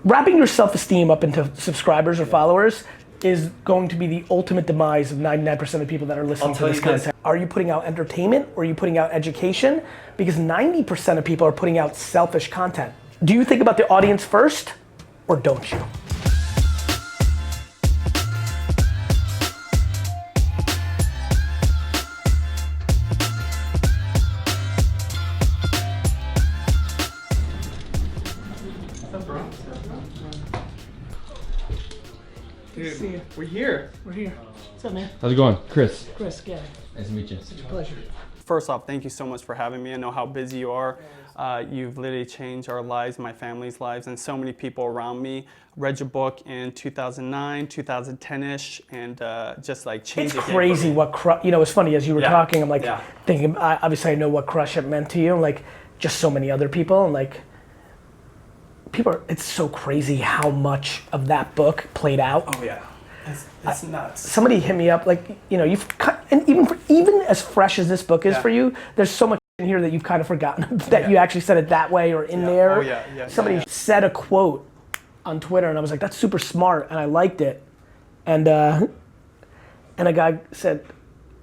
wrapping your self-esteem up into subscribers or followers is going to be the ultimate demise of 99% of people that are listening to this content. Are you putting out entertainment or are you putting out education? Because 90% of people are putting out selfish content. Do you think about the audience first or don't you? Dude, see you. We're here. We're here. What's up, man? How's it going? Chris. Chris, Gary. Nice to meet you. Such a pleasure. First off, thank you so much for having me. I know how busy you are. You've literally changed our lives, my family's lives, and so many people around me. Read your book in 2009, 2010-ish, and just like changed It's crazy what you know, it's funny, as you were talking, I'm like thinking, obviously I know what Crush It meant to you, and like just so many other people, and like, it's so crazy how much of that book played out. Oh yeah, it's nuts. Somebody hit me up, like, you know, and even as fresh as this book is for you, there's so much in here that you've kind of forgotten that you actually said it that way or in there. Oh yeah. Somebody said a quote on Twitter and I was like, that's super smart, and I liked it. And a guy said,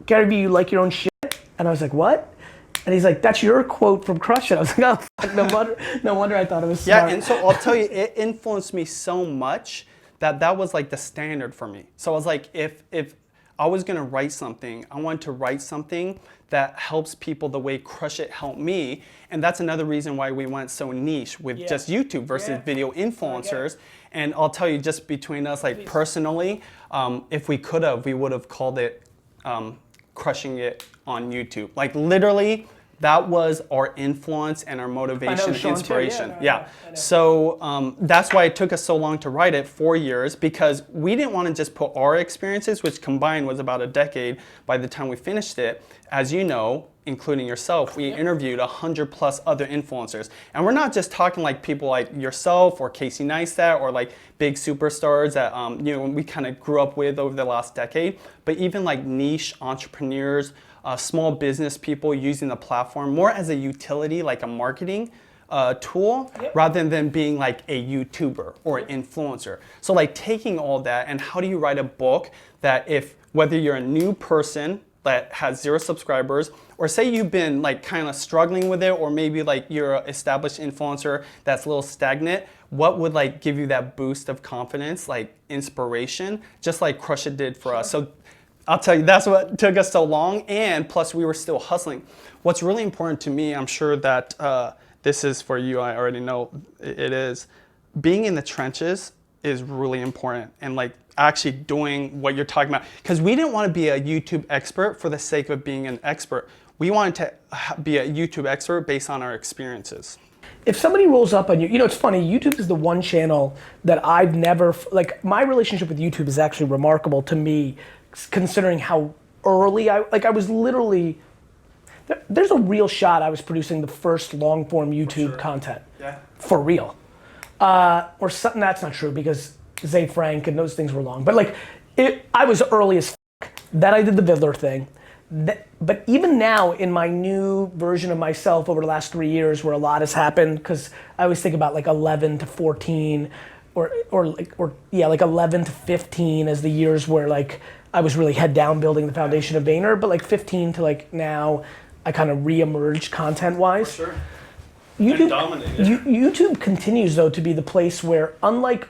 Gary Vee, you like your own shit? And I was like, what? And he's like, that's your quote from Crush It. I was like, oh, fuck, no wonder I thought it was smart. Yeah, and so I'll tell you, it influenced me so much that was like the standard for me. So I was like, if I was gonna write something, I wanted to write something that helps people the way Crush It helped me. And that's another reason why we went so niche with just YouTube versus video influencers. And I'll tell you, just between us, like personally, if we could have, we would have called it Crushing It on YouTube. Like literally, that was our influence and our motivation, inspiration. So that's why it took us so long to write it, 4 years, because we didn't want to just put our experiences, which combined was about a decade by the time we finished it. As you know, including yourself, we interviewed 100+ other influencers. And we're not just talking like people like yourself or Casey Neistat or like big superstars that you know, we kind of grew up with over the last decade, but even like niche entrepreneurs, small business people using the platform more as a utility, like a marketing tool, rather than being like a YouTuber or an influencer. So like taking all that, and how do you write a book that whether you're a new person that has 0 subscribers, or say you've been like kind of struggling with it, or maybe like you're an established influencer that's a little stagnant, what would like give you that boost of confidence, like inspiration, just like Crush It did for us. So I'll tell you, that's what took us so long, and plus we were still hustling. What's really important to me, I'm sure that this is for you, I already know it is, being in the trenches is really important, and like actually doing what you're talking about. Because we didn't want to be a YouTube expert for the sake of being an expert. We wanted to be a YouTube expert based on our experiences. If somebody rolls up on you, you know, it's funny, YouTube is the one channel that I've never, like my relationship with YouTube is actually remarkable to me, considering how early I was literally, there's a real shot I was producing the first long form YouTube content. For real. Or something, that's not true because Zay Frank and those things were long. But like, I was early as fuck. Then I did the Vidler thing. But even now in my new version of myself over the last 3 years where a lot has happened, because I always think about like 11 to 14 or 11 to 15 as the years where like I was really head down building the foundation of Vayner, but like 15 to like now I kind of re-emerged content-wise. For sure. YouTube continues though to be the place where, unlike,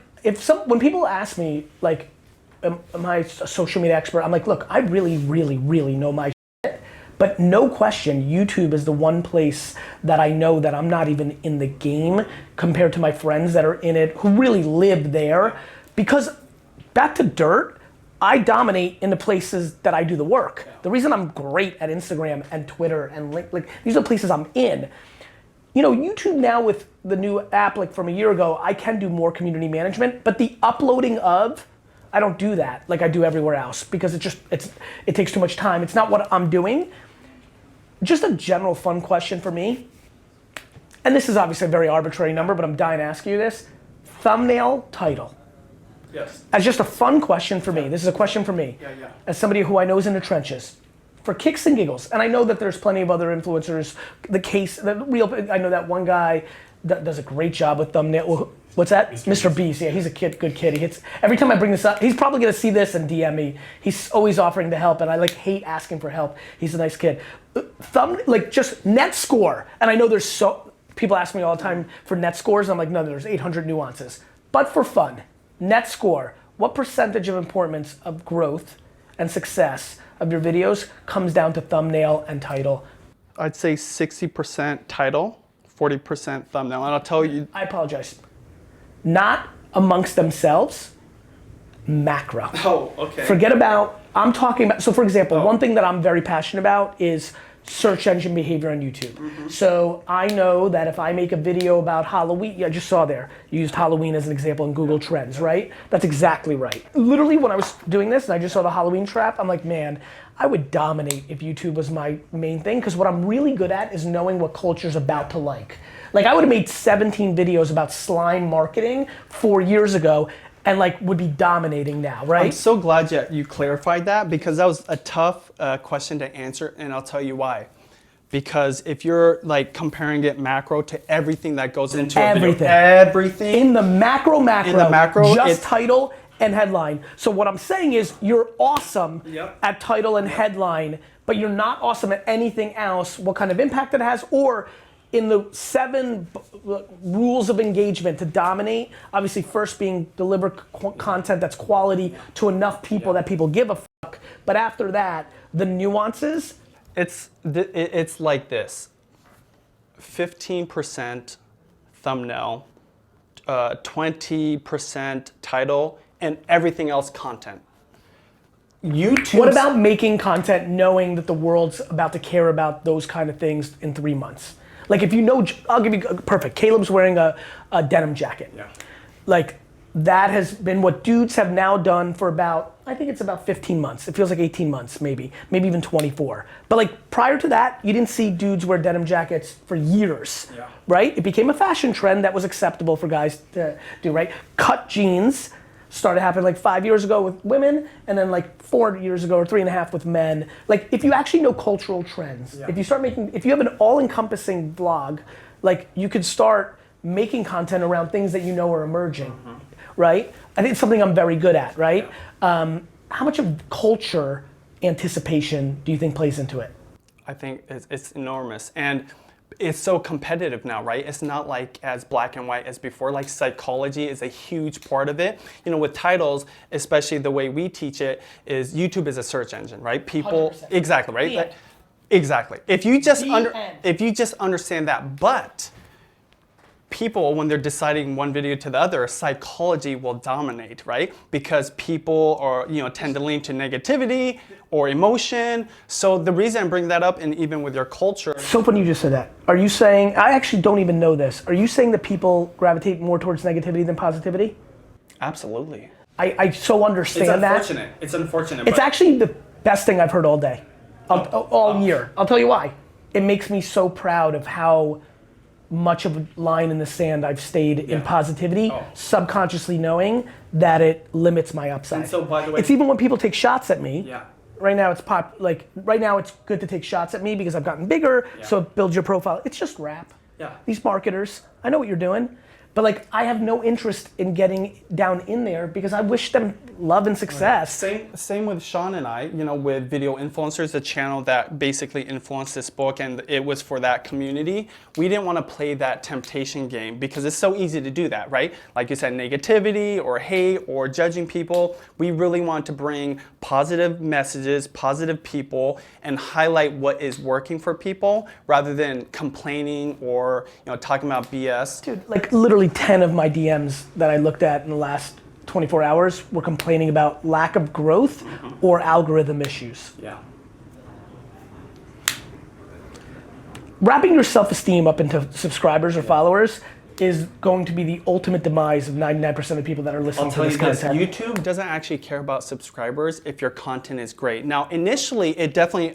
when people ask me like, am I a social media expert? I'm like, look, I really, really, really know my shit, but no question, YouTube is the one place that I know that I'm not even in the game compared to my friends that are in it who really live there. Because back to dirt, I dominate in the places that I do the work. The reason I'm great at Instagram and Twitter and like these are the places I'm in. You know, YouTube now with the new app like from a year ago, I can do more community management, but the uploading of, I don't do that like I do everywhere else because it takes too much time. It's not what I'm doing. Just a general fun question for me, and this is obviously a very arbitrary number, but I'm dying to ask you this. Thumbnail title. Yes. As just a fun question for me. This is a question for me. As somebody who I know is in the trenches. For kicks and giggles, and I know that there's plenty of other influencers, I know that one guy that does a great job with thumbnail. What's that? Mr. Beast. Yeah, he's a good kid. He hits every time I bring this up. He's probably gonna see this and DM me. He's always offering to help, and I like hate asking for help. He's a nice kid. Just net score, and I know there's people ask me all the time for net scores. I'm like, no, there's 800 nuances. But for fun, net score. What percentage of importance of growth and success of your videos comes down to thumbnail and title? I'd say 60% title, 40% thumbnail, and I'll tell you. I apologize. Not amongst themselves, macro. Oh, okay. Forget about, I'm talking about, so for example, one thing that I'm very passionate about is search engine behavior on YouTube. Mm-hmm. So I know that if I make a video about Halloween, I just saw there, you used Halloween as an example in Google Trends, right? That's exactly right. Literally when I was doing this and I just saw the Halloween trap, I'm like, man, I would dominate if YouTube was my main thing, because what I'm really good at is knowing what culture's about to like. Like I would have made 17 videos about slime marketing 4 years ago and like would be dominating now, right? I'm so glad you clarified that, because that was a tough question to answer, and I'll tell you why. Because if you're like comparing it macro to everything that goes into everything. Everything. In the macro, In the macro, just title and headline. So what I'm saying is you're awesome at title and headline, but you're not awesome at anything else, what kind of impact it has, or in the 7 rules of engagement to dominate, obviously first being deliver content that's quality to enough people that people give a fuck, but after that, the nuances. It's like this, 15% thumbnail, 20% title, and everything else content. YouTube. What about making content knowing that the world's about to care about those kind of things in 3 months? Like if you know, I'll give you, perfect, Caleb's wearing a denim jacket. Yeah. Like that has been what dudes have now done for about, I think it's about 15 months. It feels like 18 months, maybe even 24. But like prior to that, you didn't see dudes wear denim jackets for years, right? It became a fashion trend that was acceptable for guys to do, right? Cut jeans started happening like 5 years ago with women, and then like 4 years ago or 3.5 with men. Like if you actually know cultural trends, if you have an all-encompassing vlog, like you could start making content around things that you know are emerging, right? I think it's something I'm very good at, right? How much of culture anticipation do you think plays into it? I think it's enormous. And it's so competitive now, right? It's not like as black and white as before. Like psychology is a huge part of it. You know, with titles, especially the way we teach it, is YouTube is a search engine, right? People, 100%. exactly, right? Like, exactly. If you just understand that, but people, when they're deciding one video to the other, psychology will dominate, right? Because people tend to lean to negativity or emotion. So the reason I bring that up, and even with your culture. So funny you just said that. Are you saying, I actually don't even know this, are you saying that people gravitate more towards negativity than positivity? Absolutely. I so understand that. It's unfortunate. It's actually the best thing I've heard all day, all year. I'll tell you why. It makes me so proud of how much of a line in the sand I've stayed in positivity, subconsciously knowing that it limits my upside. And so, by the way, it's even when people take shots at me. Right now right now it's good to take shots at me because I've gotten bigger, so it builds your profile. It's just rap. These marketers, I know what you're doing, but like I have no interest in getting down in there because I wish them love and success. Same with Sean and I, with Video Influencers, the channel that basically influenced this book, and it was for that community. We didn't want to play that temptation game because it's so easy to do that, right? Like you said, negativity or hate or judging people. We really want to bring positive messages, positive people, and highlight what is working for people rather than complaining or talking about BS. Dude, like literally 10 of my DMs that I looked at in the last 24 hours were complaining about lack of growth or algorithm issues. Wrapping your self-esteem up into subscribers or followers is going to be the ultimate demise of 99% of people that are listening to this content. YouTube doesn't actually care about subscribers if your content is great. Now, initially, it definitely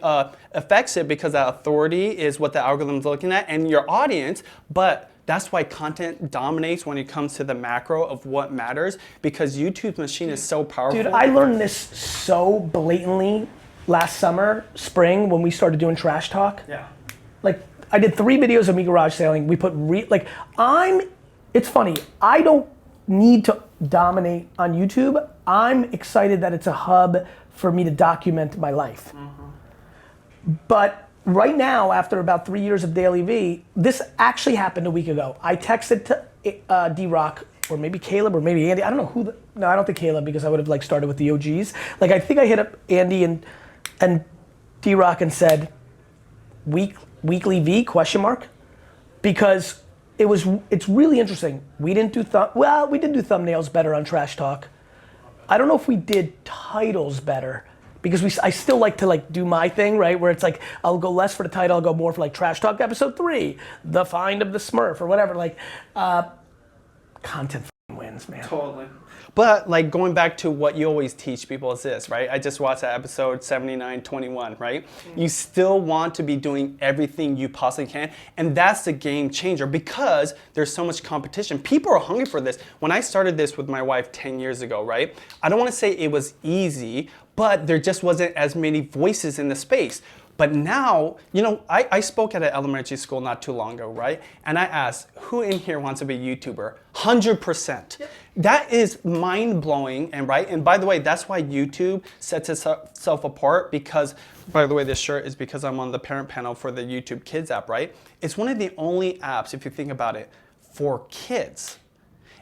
affects it because that authority is what the algorithm's looking at and your audience, but that's why content dominates when it comes to the macro of what matters, because YouTube's machine is so powerful. Dude, I learned this so blatantly last spring, when we started doing Trash Talk. Like, I did 3 videos of me garage sailing. We put it's funny, I don't need to dominate on YouTube. I'm excited that it's a hub for me to document my life. But right now, after about 3 years of Daily V, this actually happened a week ago. I texted to D-Rock, or maybe Caleb, or maybe Andy. I don't know who. No, I don't think Caleb, because I would have like started with the OGs. Like, I think I hit up Andy and D-Rock and said, weekly V ? Because it's really interesting. We didn't do we did do thumbnails better on Trash Talk. I don't know if we did titles better, because I still like to like do my thing, right? Where it's like, I'll go less for the title, I'll go more for like Trash Talk episode 3, The Find of the Smurf, or whatever. Like, content wins, man. Totally. But like going back to what you always teach people is this, right? I just watched that episode 7921, right? You still want to be doing everything you possibly can. And that's the game changer, because there's so much competition. People are hungry for this. When I started this with my wife 10 years ago, right? I don't want to say it was easy, but there just wasn't as many voices in the space. But now, you know, I spoke at an elementary school not too long ago, right? And I asked, who in here wants to be a YouTuber? 100%. Yep. That is mind-blowing, and right? And by the way, that's why YouTube sets itself apart, because, by the way, this shirt is because I'm on the parent panel for the YouTube Kids app, right? It's one of the only apps, if you think about it, for kids.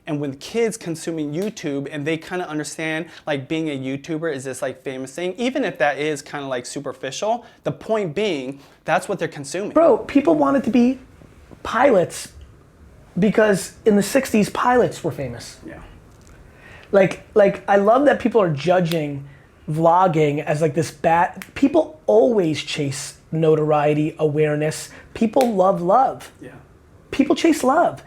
And when kids consuming YouTube and they kind of understand like being a YouTuber is this like famous thing, even if that is kind of like superficial, the point being that's what they're consuming. Bro, people wanted to be pilots because in the 60s pilots were famous. Yeah. Like I love that people are judging vlogging as like this bad. People always chase notoriety, awareness. People love. Yeah. People chase love.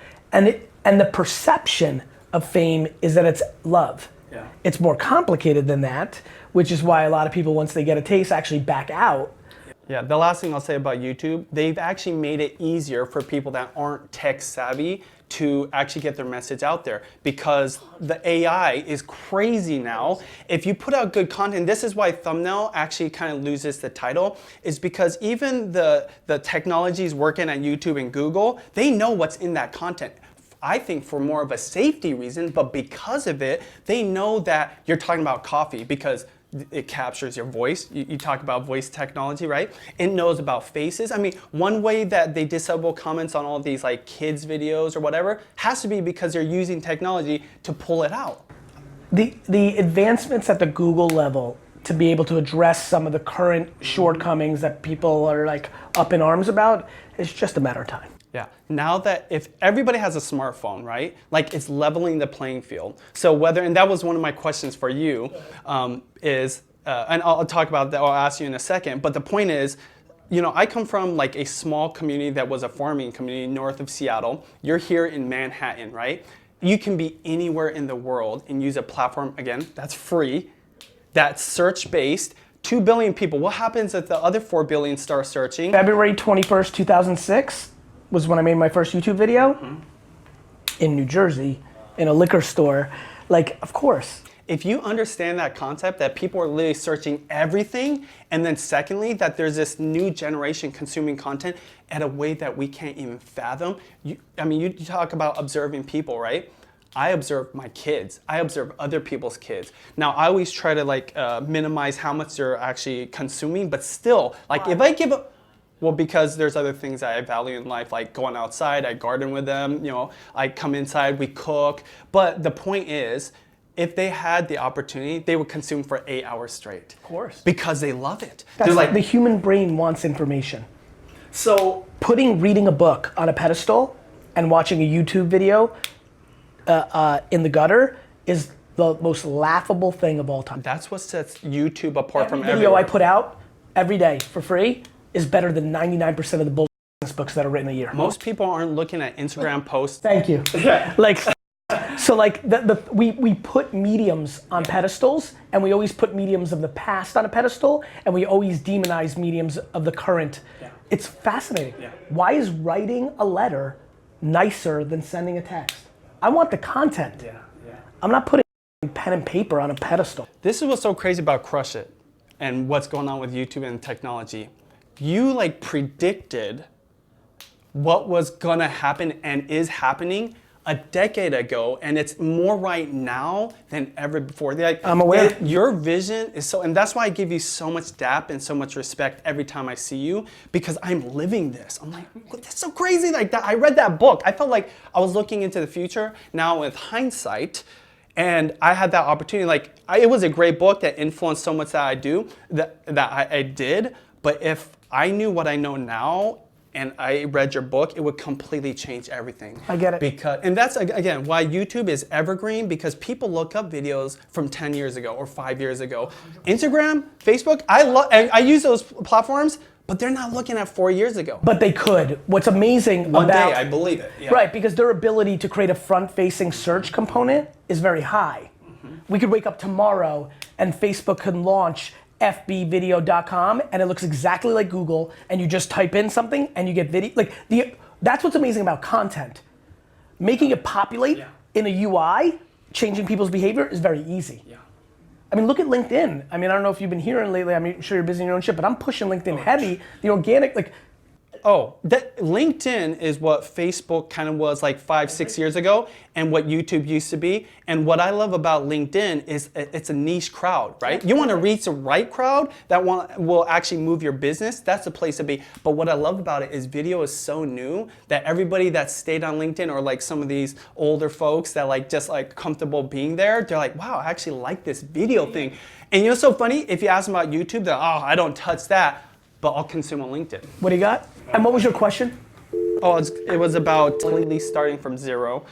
And the perception of fame is that it's love. Yeah. It's more complicated than that, which is why a lot of people, once they get a taste, actually back out. Yeah, the last thing I'll say about YouTube, they've actually made it easier for people that aren't tech savvy to actually get their message out there, because the AI is crazy now. If you put out good content, this is why thumbnail actually kind of loses the title, is because even the technologies working at YouTube and Google, they know what's in that content. I think for more of a safety reason, but because of it, they know that you're talking about coffee because it captures your voice. You talk about voice technology, right? It knows about faces. I mean, one way that they disable comments on all these like kids videos or whatever has to be because they're using technology to pull it out. The advancements at the Google level to be able to address some of the current shortcomings that people are like up in arms about is just a matter of time. Yeah, now that if everybody has a smartphone, right? Like it's leveling the playing field. So whether, and that was one of my questions for you, and I'll talk about that, I'll ask you in a second, but the point is, you know, I come from like a small community that was a farming community north of Seattle. You're here in Manhattan, right? You can be anywhere in the world and use a platform, again, that's free, that's search-based. 2 billion people. What happens if the other 4 billion start searching? February 21st, 2006 was when I made my first YouTube video in New Jersey, in a liquor store. Like, of course. If you understand that concept, that people are literally searching everything, and then secondly, that there's this new generation consuming content at a way that we can't even fathom. You talk about observing people, right? I observe my kids. I observe other people's kids. Now, I always try to like minimize how much they're actually consuming, but still, like if I give a, well, because there's other things that I value in life, like going outside, I garden with them, you know, I come inside, we cook. But the point is, if they had the opportunity, they would consume for 8 hours straight. Of course. Because they love it. That's They're like, the human brain wants information. so Reading a book on a pedestal and watching a YouTube video in the gutter is the most laughable thing of all time. that's what sets YouTube apart from Every video everywhere. I put out every day for free is better than 99% of the bullshit books that are written a year. Most people aren't looking at Instagram posts. Thank you. Like, so like we put mediums on pedestals, and we always put mediums of the past on a pedestal, and we always demonize mediums of the current. Yeah. It's fascinating. Yeah. Why is writing a letter nicer than sending a text? I want the content. Yeah. I'm not putting pen and paper on a pedestal. This is what's so crazy about Crush It and what's going on with YouTube and technology. You like predicted what was gonna happen and is happening a decade ago, and it's more right now than ever before. Like, I'm aware. Your vision is so, and that's why I give you so much dap and so much respect every time I see you, because I'm living this. I'm like, that's so crazy. Like that, I read that book. I felt like I was looking into the future. Now with hindsight, and I had that opportunity. Like it was a great book that influenced so much that I do, that I did. But if I knew what I know now, and I read your book, it would completely change everything. I get it. And that's, again, why YouTube is evergreen, because people look up videos from 10 years ago or 5 years ago. Instagram, Facebook, I use those platforms, but they're not looking at 4 years ago. But they could. What's amazing One day, I believe it. Yeah. Right, because their ability to create a front-facing search component is very high. We could wake up tomorrow and Facebook could launch fbvideo.com and it looks exactly like Google, and you just type in something and you get video. That's what's amazing about content. Making it populate in a UI, changing people's behavior is very easy. Yeah. I mean, look at LinkedIn. I mean, I don't know if you've been hearing lately, I'm sure you're busy in your own shit, but I'm pushing LinkedIn heavy. The organic, that LinkedIn is what Facebook kind of was like 5-6 years ago, and what YouTube used to be. And what I love about LinkedIn is it's a niche crowd, right? You want to reach the right crowd that will actually move your business. That's the place to be. But what I love about it is video is so new that everybody that stayed on LinkedIn, or like some of these older folks that like just like comfortable being there, they're like, wow, I actually like this video thing. And you know what's so funny? If you ask them about YouTube, they're, oh, I don't touch that, but I'll consume on LinkedIn. What do you got? And what was your question? Oh, it was about completely starting from zero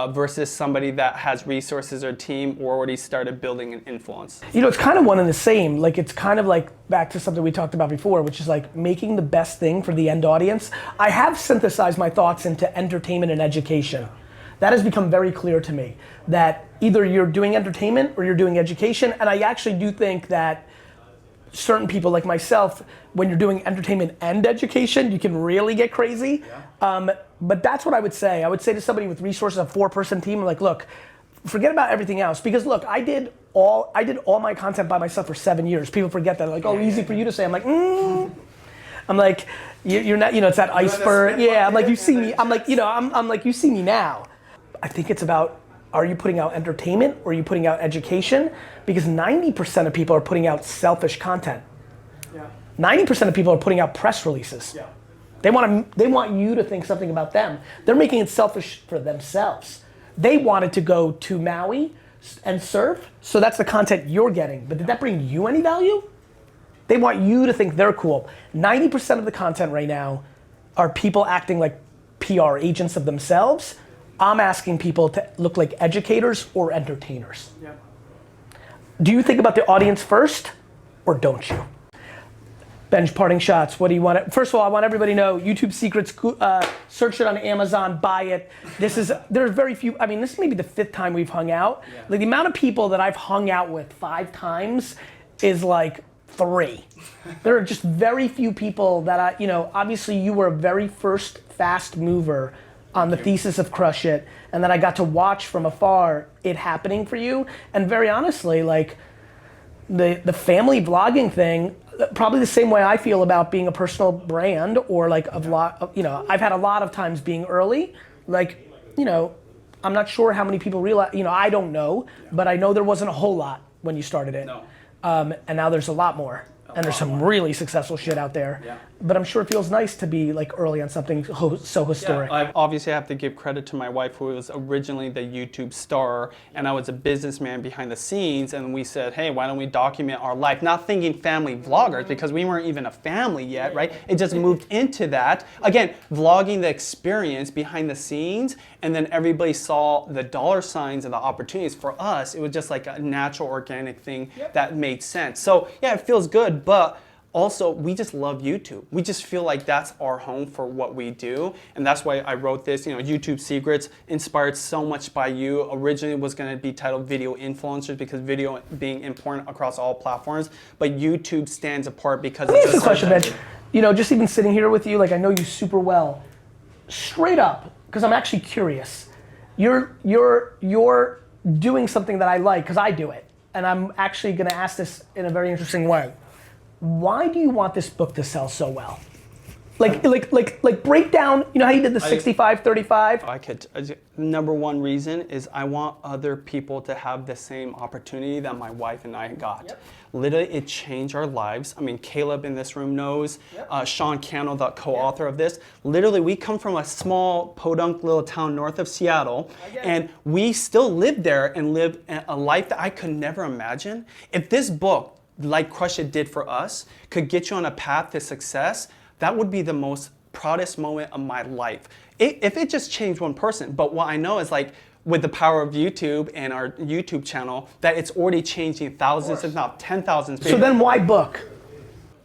versus somebody that has resources or team or already started building an influence. You know, it's kind of one and the same. Like, it's kind of like back to something we talked about before, which is like making the best thing for the end audience. I have synthesized my thoughts into entertainment and education. That has become very clear to me, that either you're doing entertainment or you're doing education. And I actually do think that certain people like myself, when you're doing entertainment and education, you can really get crazy. Yeah. But that's what I would say. I would say to somebody with resources, a 4-person team, like, look, forget about everything else. Because look, I did all my content by myself for 7 years. People forget that, like, oh, easy for you to say. I'm like, I'm like, you're not, you know, it's that iceberg. Yeah, I'm like, you see me. I'm like, you know, I'm like, you see me now. I think it's about, are you putting out entertainment or are you putting out education? Because 90% of people are putting out selfish content. Yeah. 90% of people are putting out press releases. Yeah. They want you to think something about them. They're making it selfish for themselves. They wanted to go to Maui and surf, so that's the content you're getting. But did that bring you any value? They want you to think they're cool. 90% of the content right now are people acting like PR agents of themselves. I'm asking people to look like educators or entertainers. Yeah. Do you think about the audience first, or don't you? Benj, parting shots, what do you want? First of all, I want everybody to know, YouTube Secrets, search it on Amazon, buy it. There's very few, I mean, this is maybe the 5th time we've hung out. Yeah. Like, the amount of people that I've hung out with 5 times is like 3. There are just very few people that obviously you were a very first fast mover on the thesis of Crush It, and then I got to watch from afar it happening for you. And very honestly, like, the family vlogging thing, probably the same way I feel about being a personal brand, or like I've had a lot of times being early. Like, I'm not sure how many people realize, I don't know, but I know there wasn't a whole lot when you started it. No. And now there's a lot more. And there's some really successful shit out there. Yeah. But I'm sure it feels nice to be like early on something so historic. Yeah, I obviously have to give credit to my wife, who was originally the YouTube star, and I was a businessman behind the scenes, and we said, hey, why don't we document our life? Not thinking family vloggers, because we weren't even a family yet, right? It just moved into that. Again, vlogging the experience behind the scenes, and then everybody saw the dollar signs and the opportunities. For us, it was just like a natural, organic thing that made sense. So yeah, it feels good, but also, we just love YouTube. We just feel like that's our home for what we do. And that's why I wrote this, YouTube Secrets, inspired so much by you. Originally it was gonna be titled Video Influencers, because video being important across all platforms. But YouTube stands apart because it's a question, Ben. Just even sitting here with you, like, I know you super well. Straight up, because I'm actually curious. You're doing something that I like, because I do it. And I'm actually gonna ask this in a very interesting way. Why do you want this book to sell so well? Like break down, you know how you did the 65-35? I could. Number one reason is I want other people to have the same opportunity that my wife and I got. Yep. Literally, it changed our lives. I mean, Caleb in this room knows. Yep. Sean Cannell, the co-author of this. Literally, we come from a small podunk little town north of Seattle, and we still live there and live a life that I could never imagine. If this book, like Crush It did for us, could get you on a path to success, that would be the most proudest moment of my life. If it just changed one person, but what I know is like with the power of YouTube and our YouTube channel, that it's already changing thousands, if not 10,000 people. So then why book?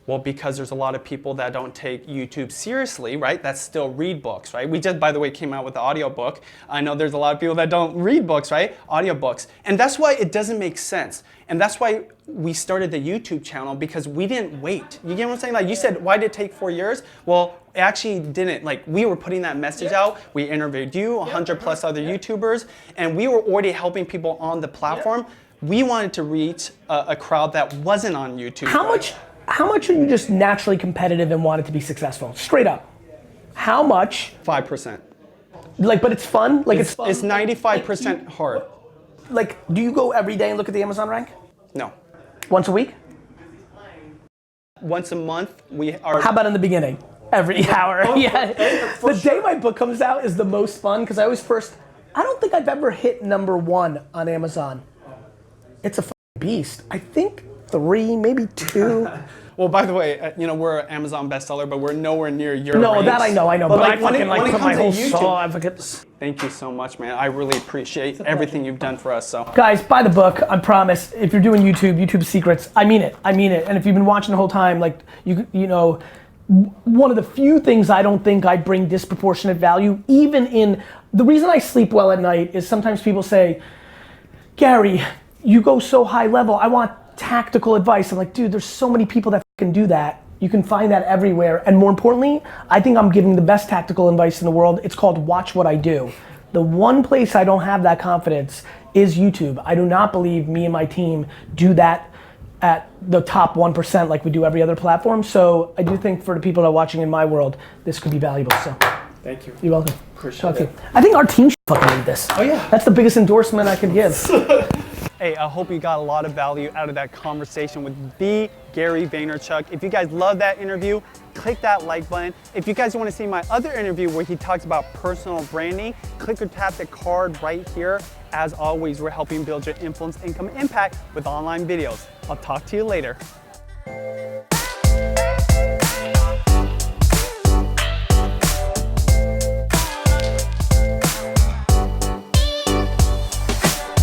Well, because there's a lot of people that don't take YouTube seriously, right? That still read books, right? We just, by the way, came out with the audiobook. I know there's a lot of people that don't read books, right? Audiobooks. And that's why it doesn't make sense. And that's why we started the YouTube channel, because we didn't wait. You get what I'm saying? Like you said, why did it take 4 years? Well, it actually didn't. Like we were putting that message out. We interviewed you, 100 plus other YouTubers, and we were already helping people on the platform. We wanted to reach a crowd that wasn't on YouTube. How much are you just naturally competitive and wanted to be successful? Straight up. How much? 5%. Like, but it's fun? Like it's fun? It's 95% hard. Like, do you go every day and look at the Amazon rank? No. Once a week? Once a month, we are. How about in the beginning? Every hour. Yeah. The day my book comes out is the most fun because I don't think I've ever hit #1 on Amazon. It's a beast. I think 3, maybe 2. Well, by the way, you know, we're an Amazon bestseller, but we're nowhere near your No, ranks. that I know. But like, I fucking when it put my whole comes to soul. YouTube, thank you so much, man. I really appreciate everything you've done for us. So, guys, buy the book. I promise. If you're doing YouTube secrets, I mean it. And if you've been watching the whole time, like you know, one of the few things I don't think I bring disproportionate value, even in the reason I sleep well at night is sometimes people say, Gary, you go so high level. I want tactical advice. I'm like, dude, there's so many people that can do that. You can find that everywhere. And more importantly, I think I'm giving the best tactical advice in the world. It's called watch what I do. The one place I don't have that confidence is YouTube. I do not believe me and my team do that at the top 1% like we do every other platform. So I do think for the people that are watching in my world, this could be valuable. So thank you. You're welcome. Appreciate it. I think our team should fucking read this. Oh yeah. That's the biggest endorsement I could give. Hey, I hope you got a lot of value out of that conversation with the Gary Vaynerchuk. If you guys love that interview, click that like button. If you guys want to see my other interview where he talks about personal branding, click or tap the card right here. As always, we're helping build your influence, income, impact with online videos. I'll talk to you later.